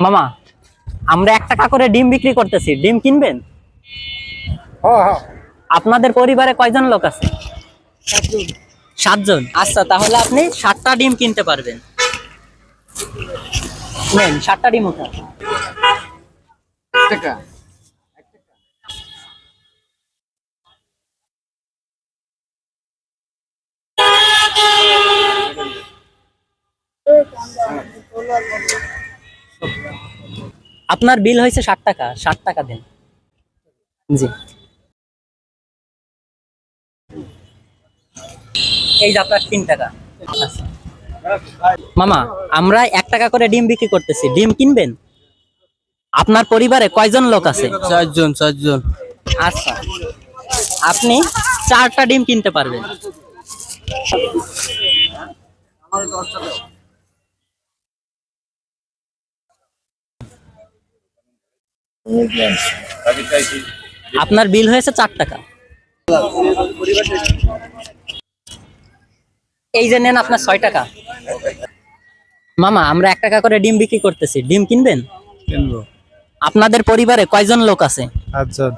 মামা, আমরা 1 টাকা করে ডিম বিক্রি করতেছি, ডিম কিনবেন? আপনাদের পরিবারে কয়জন লোক আছে? 7 জন। আচ্ছা, তাহলে আপনি 7টা ডিম কিনতে পারবেন। নেন 7টা ডিম উঠান। আপনার বিল হয়েছে 60 টাকা, 60 টাকা দেন। জি, এই যে আপনার 3 টাকা। আচ্ছা। মামা, আমরা 1 টাকা করে ডিম বিক্রি করতেছি, ডিম কিনবেন? আপনার পরিবারে কয়জন লোক আছে? 4 জন 4 জন। আচ্ছা, আপনি 4টা ডিম কিনতে পারবেন। আপনার বিল হয়েছে 4 টাকা। এই যে নেন আপনার 6 টাকা। মামা, আমরা 1 টাকা করে ডিম বিক্রি করতেছি, ডিম কিনবেন? কিনবো। আপনাদের পরিবারে কয়জন লোক আছে? 7 জন।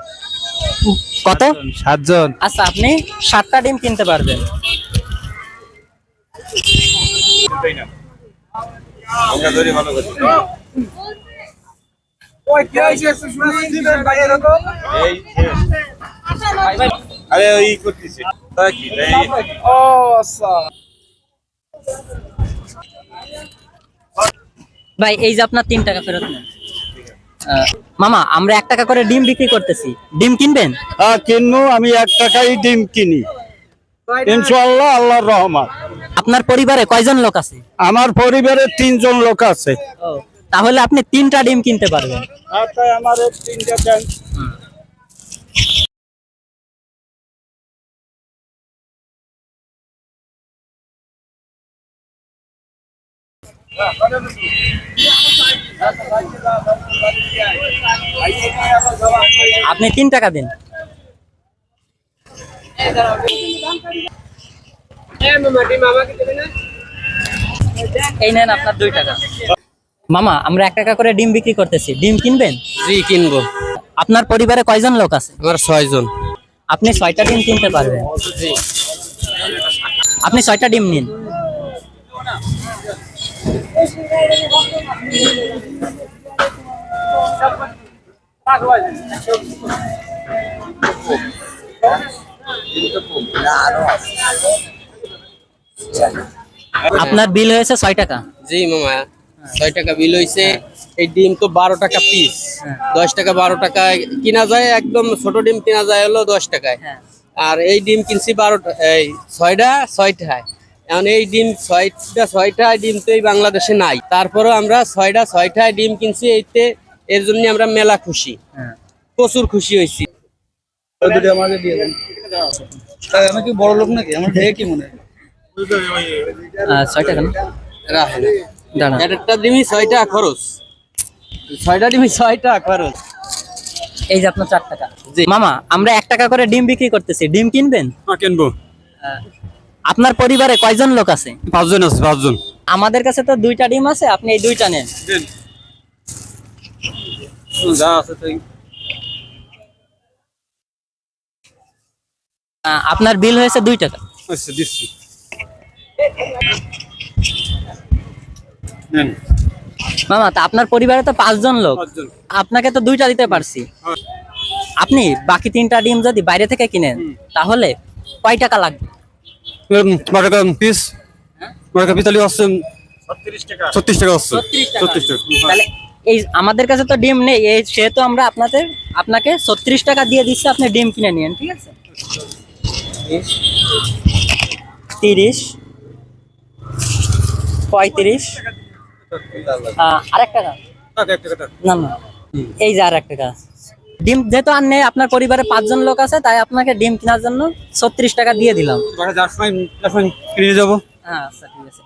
কত? 7 জন। আচ্ছা, আপনি 7টা ডিম কিনতে পারবেন। ভাই, এই যে আপনার 3 টাকা ফেরত নেন। মামা, আমরা 1 টাকা করে ডিম বিক্রি করতেছি, ডিম কিনবেন? হ্যাঁ কিনবো, আমি 1 টাকায় ডিম কিনি ইনশাআল্লাহ, আল্লাহর রহমত। আপনার পরিবারে কয়জন লোক আছে? আমার পরিবারে 3 জন লোক আছে। তাহলে আপনি 3টা ডিম কিনতে পারবেন। আমার 3টা দেন। আপনি 3 টাকা দিন। এই নেন আপনার 2 টাকা। মামা, আমরা 1 টাকা করে ডিম বিক্রি করতেছি, ডিম কিনবেন? জি কিনবো। আপনার পরিবারে কয়জন লোক আছে? আমার 6 জন। আপনি 6টা ডিম কিনতে পারবেন। আপনি 6টা ডিম নিন। আপনার বিল হয়েছে 6 টাকা। জি মামা, 6 টাকা বিল হইছে। এই ডিম তো 12 টাকা পিস। 10 টাকা 12 টাকায় কিনা যায়, একদম ছোট ডিম কিনা যায় হলো 10 টাকায়। আর এই ডিম কিনছি 6টা 6 টাকায়। এখন এই ডিম 6টা ডিম তো এই বাংলাদেশে নাই, তারপরেও আমরা 6টা 6 টাকায় ডিম কিনছি। এর জন্য আমরা মেলা খুশি, প্রচুর খুশি হয়েছি। আমাকে দিয়ে দেন। আমি কি বড় লোক নাকি? আমার দেখে কি মনে হয় 6 টাকা না? রাখেন। দাঁড়ান। একটা ডিমই 6 টাকা খরচ। 6টা ডিমই 6 টাকা খরচ। এই যে আপনার 4 টাকা। জি। মামা, আমরা 1 টাকা করে ডিম বিক্রি করতেছি, ডিম কিনবেন? কিনবো। আপনার পরিবারে কয়জন লোক আছে? 5 জন আছে, 5 জন। আমাদের কাছে তো 2টা ডিম আছে, আপনি এই 2টা নেন। যা আছে তাই। আপনার বিল হয়েছে 2 টাকা। আচ্ছা দিচ্ছি। নেন। মামা, তা আপনার পরিবারে তো 5 জন লোক, 5 জন। আপনাকে তো 2টা দিতে পারছি। আপনি বাকি 3টা ডিম যদি বাইরে থেকে কিনেন, তাহলে কয় টাকা লাগবে? 12 টাকা পিস। 12 টাকা পিস তাহলে হচ্ছে 36 টাকা। 36 টাকা হচ্ছে। 36 টাকা। তাহলে এই আমাদের কাছে তো ডিম নেই, এই সেহেতু আমরা আপনাকে 36 টাকা দিয়ে দিচ্ছি, আপনি ডিম কিনে নিন, ঠিক আছে? 30, 35, আরেক টাকা। না না, এই যে আরেক টাকা। ডিম যেহেতু আর নেই, আপনার পরিবারে 5 জন লোক আছে, তাই আপনাকে ডিম কেনার জন্য 36 টাকা দিয়ে দিলাম। কিনে যাবো। হ্যাঁ, আচ্ছা ঠিক আছে।